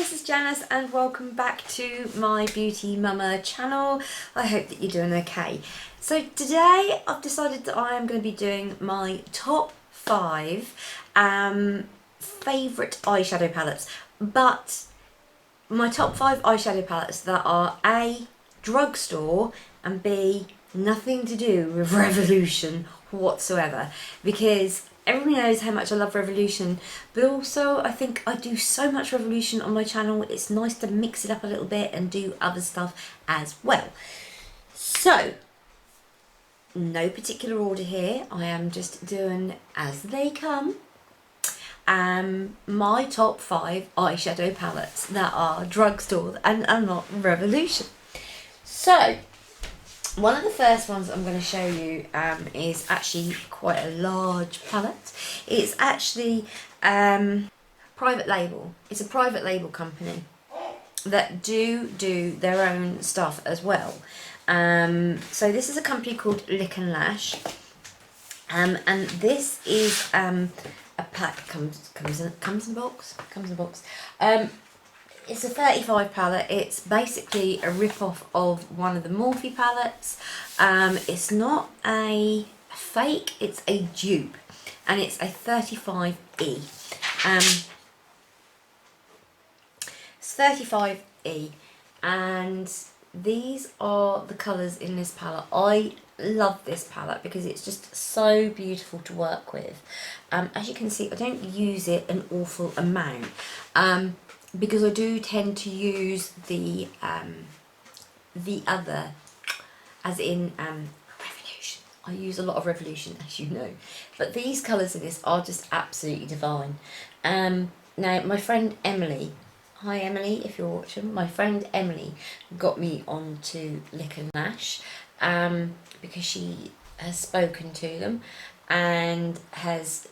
this is Janice and welcome back to my Beauty Mama channel. I hope that you're doing okay. So today I've decided that I am going to be doing my top 5 favourite eyeshadow palettes, but my top 5 eyeshadow palettes that are A, drugstore, and B, nothing to do with Revolution whatsoever, because everybody knows how much I love Revolution, but also I think I do so much Revolution on my channel, it's nice to mix it up a little bit and do other stuff as well. So, no particular order here, I am just doing as they come. My top 5 eyeshadow palettes that are drugstore and are not Revolution. So, one of the first ones I'm going to show you is actually quite a large palette. It's actually private label. It's a private label company that do their own stuff as well. So this is a company called Lickin Lash, and this is a pack comes in a box. It's a 35 palette. It's basically a rip-off of one of the Morphe palettes. It's not a fake, it's a dupe. And it's a 35E. It's 35E. And these are the colours in this palette. I love this palette because it's just so beautiful to work with. As you can see, I don't use it an awful amount. Because I do tend to use the other, as in Revolution. I use a lot of Revolution, as you know. But these colours in this are just absolutely divine. Now, my friend Emily, hi Emily, if you're watching, my friend Emily got me onto Lickin Lash because she has spoken to them and has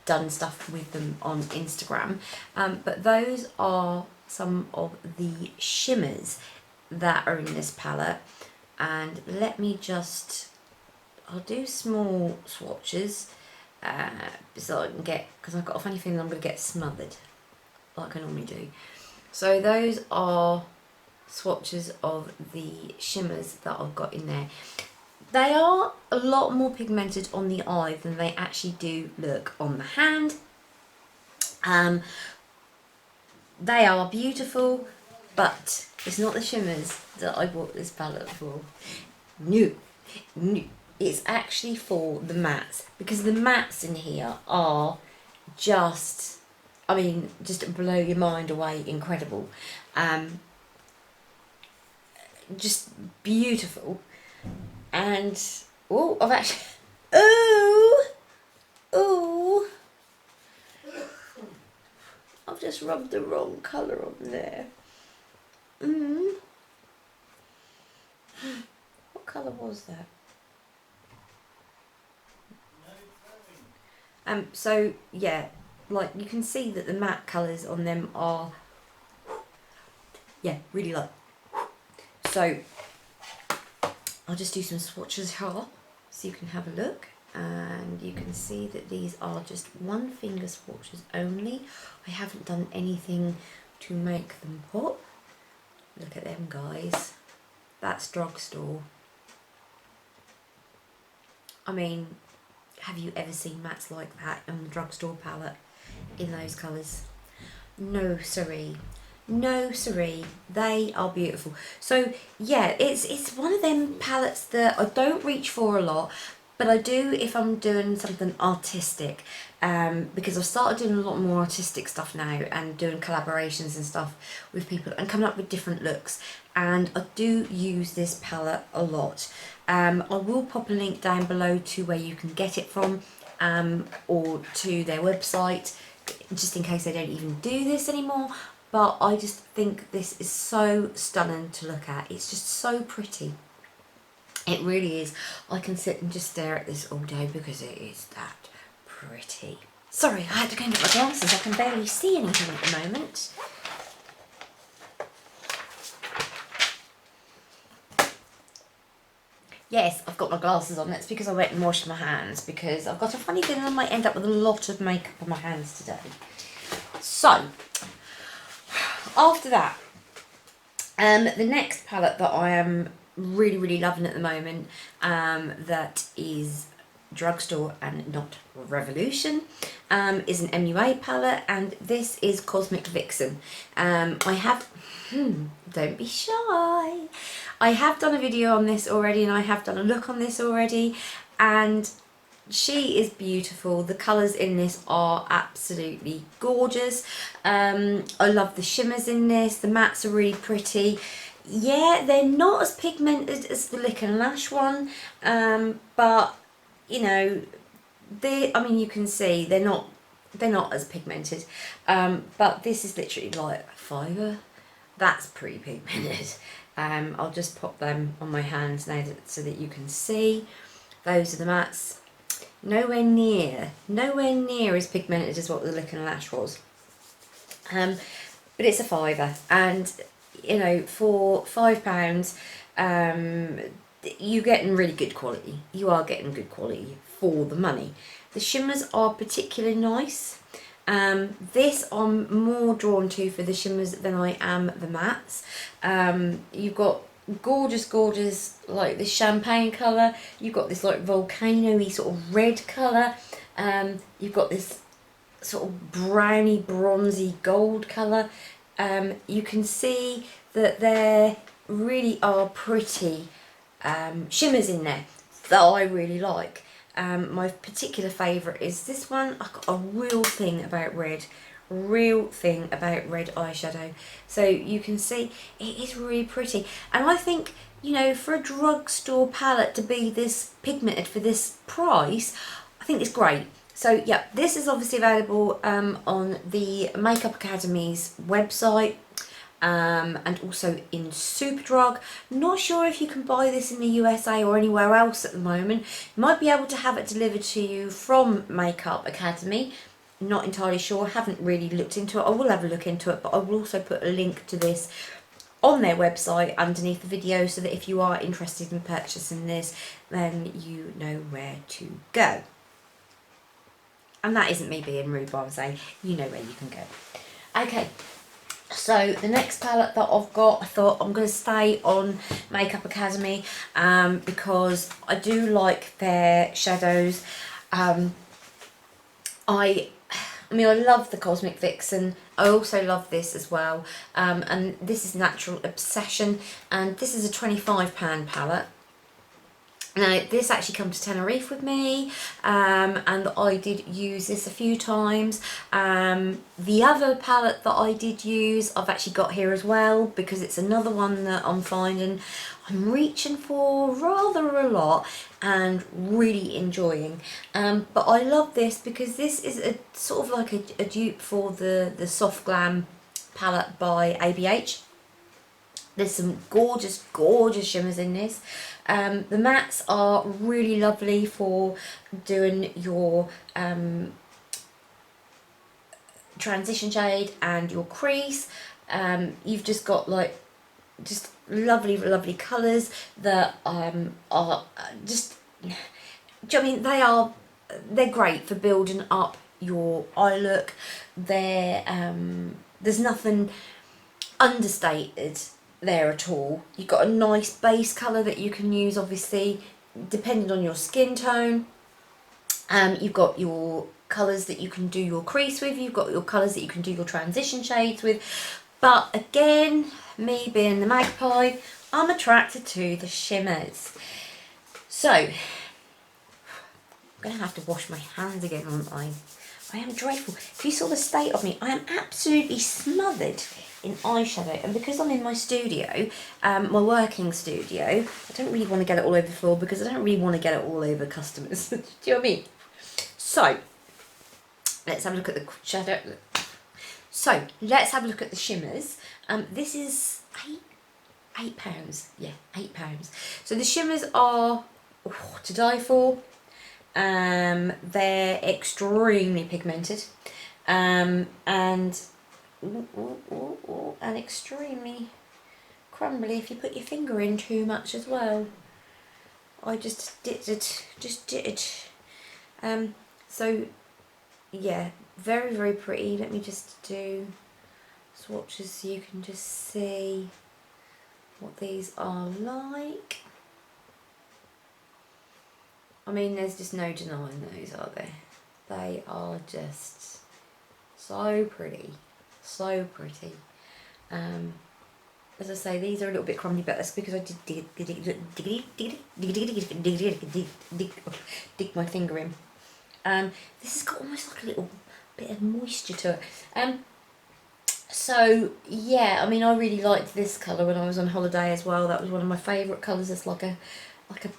done stuff with them on Instagram, but those are some of the shimmers that are in this palette. And let me just, I'll do small swatches so I can get, because I've got a funny feeling I'm going to get smothered like I normally do. So those are swatches of the shimmers that I've got in there. They are a lot more pigmented on the eye than they actually do look on the hand. They are beautiful, but it's not the shimmers that I bought this palette for. No. It's actually for the mattes, because the mattes in here are just, I mean, just blow your mind away, incredible. Just beautiful. And oh, I've actually I've just rubbed the wrong colour on there. What colour was that? So yeah, like you can see that the matte colours on them are really light. So I'll just do some swatches here so you can have a look, and you can see that these are just one finger swatches only. I haven't done anything to make them pop. Look at them, guys. That's drugstore. I mean, have you ever seen mattes like that on the drugstore palette in those colours? No siree. No siree, they are beautiful. So yeah, it's one of them palettes that I don't reach for a lot, but I do if I'm doing something artistic, because I've started doing a lot more artistic stuff now and doing collaborations and stuff with people and coming up with different looks, and I do use this palette a lot. I will pop a link down below to where you can get it from, or to their website, just in case they don't even do this anymore. But I just think this is so stunning to look at. It's just so pretty. It really is. I can sit and just stare at this all day because it is that pretty. Sorry, I had to go and get my glasses. I can barely see anything at the moment. Yes, I've got my glasses on. That's because I went and washed my hands, because I've got a funny feeling I might end up with a lot of makeup on my hands today. So, After that, the next palette that I am really loving at the moment, that is Drugstore and not Revolution, is an MUA palette, and this is Cosmic Vixen. I have, don't be shy, I have done a video on this already, and I have done a look on this already, and she is beautiful. The colours in this are absolutely gorgeous. I love the shimmers in this. The mattes are really pretty. Yeah, they're not as pigmented as the Lickin Lash one, but you know, I mean, you can see they're not as pigmented. But this is literally like a fiver. That's pretty pigmented. I'll just pop them on my hands now so that you can see. Those are the mattes. Nowhere near as pigmented as what the Lickin Lash was. But it's a fiver, and you know, for £5, you're getting really good quality. You are getting good quality for the money. The shimmers are particularly nice. This I'm more drawn to for the shimmers than I am the mattes. You've got gorgeous like this champagne colour, you've got this like volcano-y sort of red colour, you've got this sort of browny bronzy gold colour. You can see that there really are pretty shimmers in there that I really like. My particular favourite is this one. I've got a real thing about red eyeshadow, so you can see it is really pretty, and I think, you know, for a drugstore palette to be this pigmented for this price, I think it's great. So yeah, this is obviously available on the Makeup Academy's website, and also in Superdrug. Not sure if you can buy this in the USA or anywhere else at the moment. You might be able to have it delivered to you from Makeup Academy. Not entirely sure, haven't really looked into it. I will have a look into it, but I will also put a link to this on their website underneath the video, so that if you are interested in purchasing this, then you know where to go. And that isn't me being rude, but I'm saying you know where you can go. Okay, so the next palette that I've got, I thought I'm going to stay on Makeup Academy, because I do like their shadows. I mean, I love the Cosmic Vixen. I also love this as well. And this is Natural Obsession. And this is a £25 palette. Now, this actually comes to Tenerife with me. And I did use this a few times. The other palette that I did use, I've actually got here as well, because it's another one that I'm finding I'm reaching for rather a lot and really enjoying. But I love this because this is a sort of like a dupe for the Soft Glam palette by ABH. There's some gorgeous shimmers in this. The mattes are really lovely for doing your transition shade and your crease. You've just got like just lovely colours that are just, do you know what I mean? They're great for building up your eye look. There's nothing understated there at all. You've got a nice base colour that you can use, obviously depending on your skin tone. You've got your colours that you can do your crease with, you've got your colours that you can do your transition shades with, but again, me being the magpie, I'm attracted to the shimmers. So I'm gonna have to wash my hands again, aren't I? I am dreadful. If you saw the state of me, I am absolutely smothered in eyeshadow, and because I'm in my studio, my working studio, I don't really want to get it all over the floor because I don't really want to get it all over customers. Do you know what I mean? So let's have a look at the shadow. So let's have a look at the shimmers. This is £8. Yeah, £8. So the shimmers are to die for. They're extremely pigmented, and extremely crumbly if you put your finger in too much as well. I just did it. So yeah, very pretty. Let me just do swatches so you can just see what these are like. I mean, there's just no denying those, are there? They are just so pretty, so pretty. As I say, these are a little bit crumbly, but that's because I did dig my finger in. This has got almost like a little bit of moisture to it. So yeah, I mean, I really liked this colour when I was on holiday as well. That was one of my favourite colours. It's like a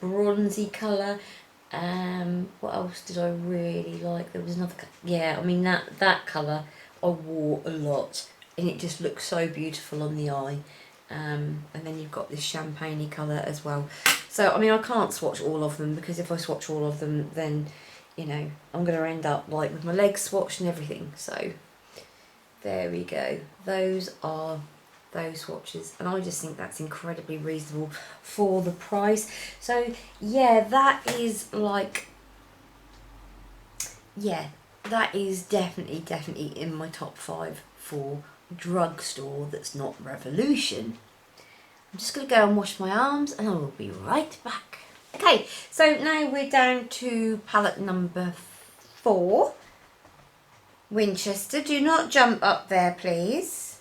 bronzy colour. What else did I really like? There was another, yeah, I mean that colour I wore a lot, and it just looks so beautiful on the eye. And then you've got this champagne-y colour as well. So I mean, I can't swatch all of them, because if I swatch all of them, then you know I'm going to end up like with my legs swatched and everything. So there we go. Those are those swatches, and I just think that's incredibly reasonable for the price. So yeah, that is like, yeah, that is definitely in my top 5 for drugstore that's not Revolution. I'm just going to go and wash my arms and I will be right back. Okay, so now we're down to palette number 4. Winchester, do not jump up there, please.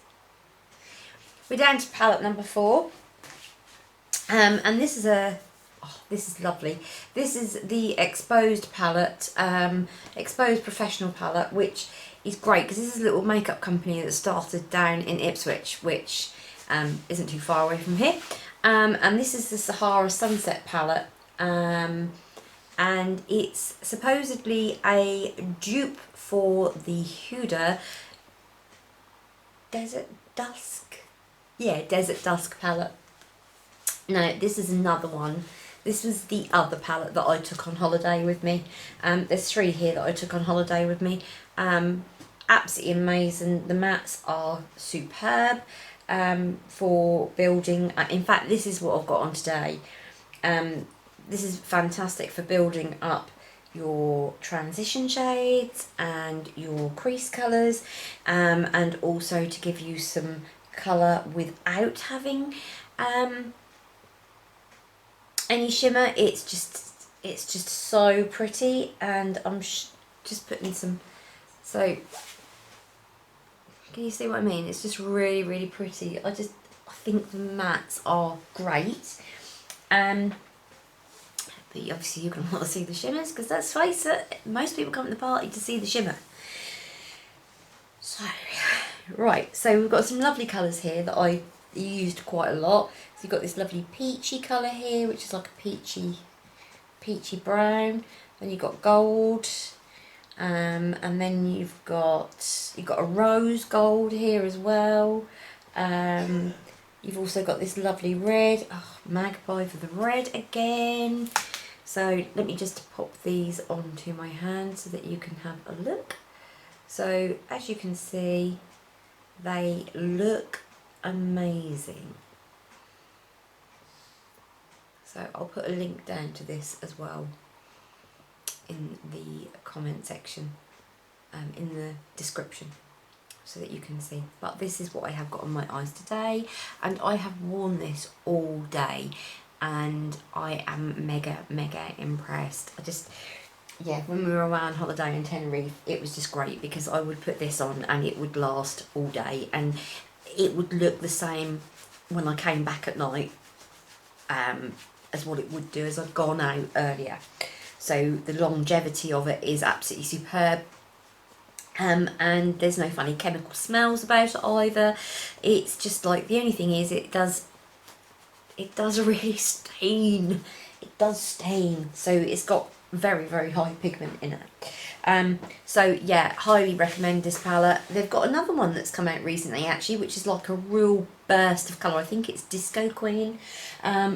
We're down to palette number 4. And this is this is lovely. This is the Exposed palette, Exposed Professional palette, which is great because this is a little makeup company that started down in Ipswich, which isn't too far away from here. And this is the Sahara Sunset palette, and it's supposedly a dupe for the Huda Desert Dusk. Yeah, Desert Dusk palette. No, this is another one. This was the other palette that I took on holiday with me. There's 3 here that I took on holiday with me. Absolutely amazing. The mattes are superb for building. In fact, this is what I've got on today. This is fantastic for building up your transition shades and your crease colours, and also to give you some colour without having any shimmer. It's just so pretty, and I'm just putting some, so can you see what I mean? It's just really pretty. I think the mattes are great. But obviously you're going to want to see the shimmers, because let's face it, most people come to the party to see the shimmer. So, right, so we've got some lovely colours here that I used quite a lot. So you've got this lovely peachy colour here, which is like a peachy brown. Then you've got gold, and then you've got a rose gold here as well. You've also got this lovely red. Oh, magpie for the red again. So let me just pop these onto my hand so that you can have a look. So as you can see, they look amazing. So I'll put a link down to this as well in the comment section, in the description, so that you can see. But this is what I have got on my eyes today, and I have worn this all day, and I am mega impressed. Yeah, when we were away on holiday in Tenerife, it was just great because I would put this on and it would last all day, and it would look the same when I came back at night as what it would do as I'd gone out earlier. So the longevity of it is absolutely superb. And there's no funny chemical smells about it either. It's just like, the only thing is it does really stain. It does stain. So it's got very high pigment in it. So yeah, highly recommend this palette. They've got another one that's come out recently actually, which is like a real burst of colour. I think it's Disco Queen.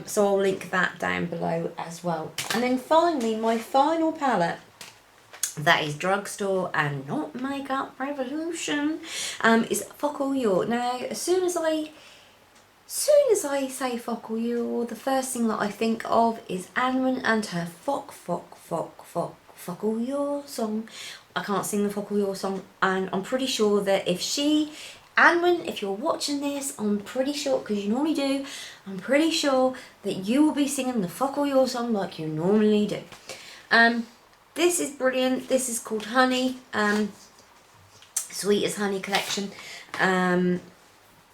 So I'll link that down below as well. And then finally, my final palette, that is drugstore and not Makeup Revolution, is Focal York. Now, as soon as I say Focal York, the first thing that I think of is Anwen and her Focal York song. I can't sing the Focal York song, and I'm pretty sure that if she Anwen, if you're watching this, I'm pretty sure, because you normally do, I'm pretty sure that you will be singing the Fuck All Your song like you normally do. This is brilliant. This is called Honey, Sweet as Honey collection.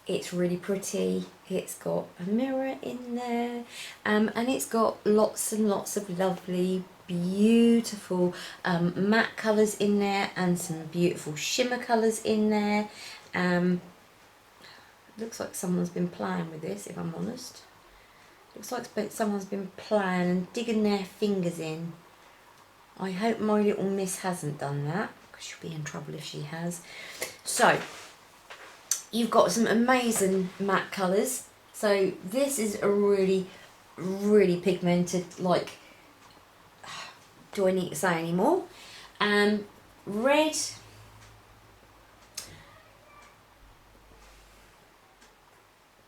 It's really pretty. It's got a mirror in there, and it's got lots and lots of lovely, beautiful matte colours in there, and some beautiful shimmer colours in there. Looks like someone's been playing with this, if I'm honest. Looks like someone's been playing and digging their fingers in. I hope my little miss hasn't done that, because she'll be in trouble if she has. So, you've got some amazing matte colours. So this is a really, really pigmented, like, do I need to say any more? Red.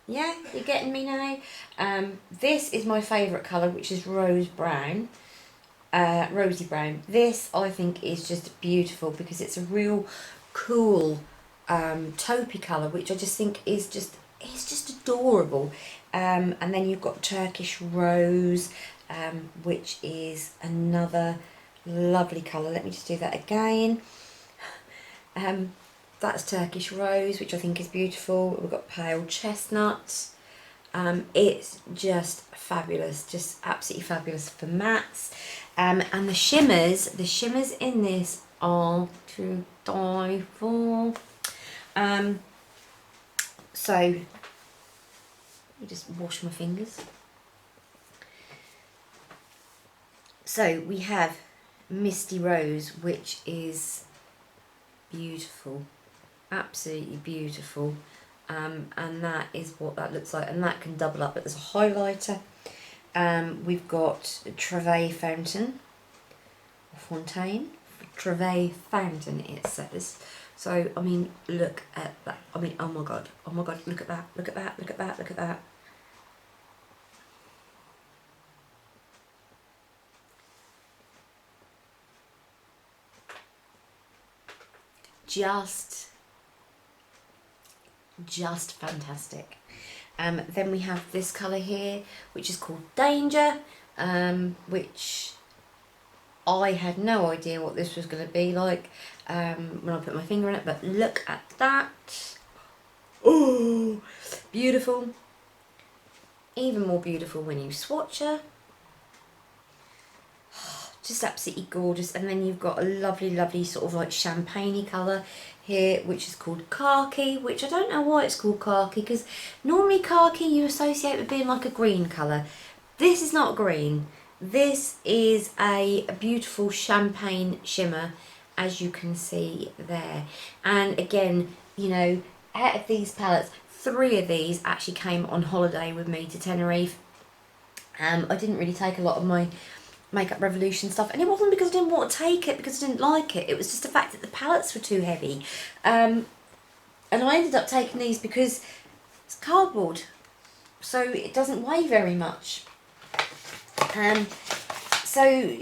Yeah, you're getting me now. This is my favourite colour, which is rose brown. Rosy brown. This I think is just beautiful because it's a real cool taupey colour, which I just think is just adorable. And then you've got Turkish rose, which is another lovely colour. Let me just do that again. That's Turkish rose, which I think is beautiful. We've got pale chestnut. It's just fabulous, just absolutely fabulous for mattes. And the shimmers in this are to die for. So, let me just wash my fingers. So we have Misty Rose, which is beautiful, absolutely beautiful. And that is what that looks like, and that can double up as a highlighter. We've got Travail Fountain, Travail Fountain it says. So, I mean, look at that. I mean, oh my god, look at that, look at that, look at that, look at that. Just fantastic. Then we have this colour here, which is called Danger, which I had no idea what this was going to be like when I put my finger in it, but look at that. Oh, beautiful. Even more beautiful when you swatch her. Just absolutely gorgeous. And then you've got a lovely, lovely sort of like champagne-y colour here, which is called Khaki, which I don't know why it's called Khaki, because normally khaki you associate with being like a green colour. This is not green. This is a beautiful champagne shimmer, as you can see there. And again, you know, out of these palettes, 3 of these actually came on holiday with me to Tenerife. I didn't really take a lot of my Makeup Revolution stuff, and it wasn't because I didn't want to take it, because I didn't like it. It was just the fact that the palettes were too heavy. And I ended up taking these because it's cardboard, so it doesn't weigh very much. So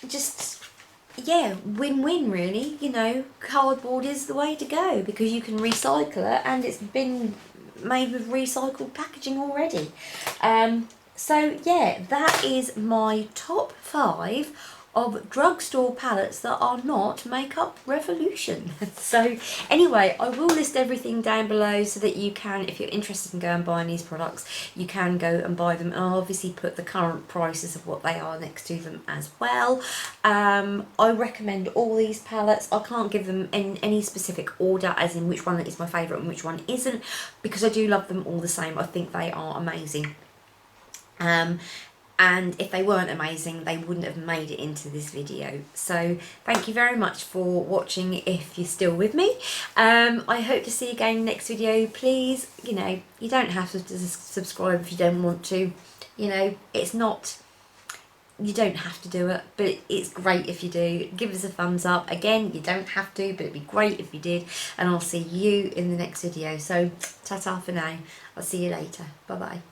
just, yeah, win-win really. You know, cardboard is the way to go because you can recycle it, and it's been made with recycled packaging already. So yeah, that is my top 5 of drugstore palettes that are not Makeup Revolution. So anyway, I will list everything down below so that you can, if you're interested in going and buying these products, you can go and buy them. And I'll obviously put the current prices of what they are next to them as well. I recommend all these palettes. I can't give them in any specific order, as in which one is my favourite and which one isn't, because I do love them all the same. I think they are amazing. And if they weren't amazing, they wouldn't have made it into this video. So thank you very much for watching, if you're still with me. I hope to see you again next video. Please, you know, you don't have to subscribe if you don't want to. You know, it's not, you don't have to do it, but it's great if you do. Give us a thumbs up. Again, you don't have to, but it'd be great if you did. And I'll see you in the next video. So ta-ta for now. I'll see you later. Bye-bye.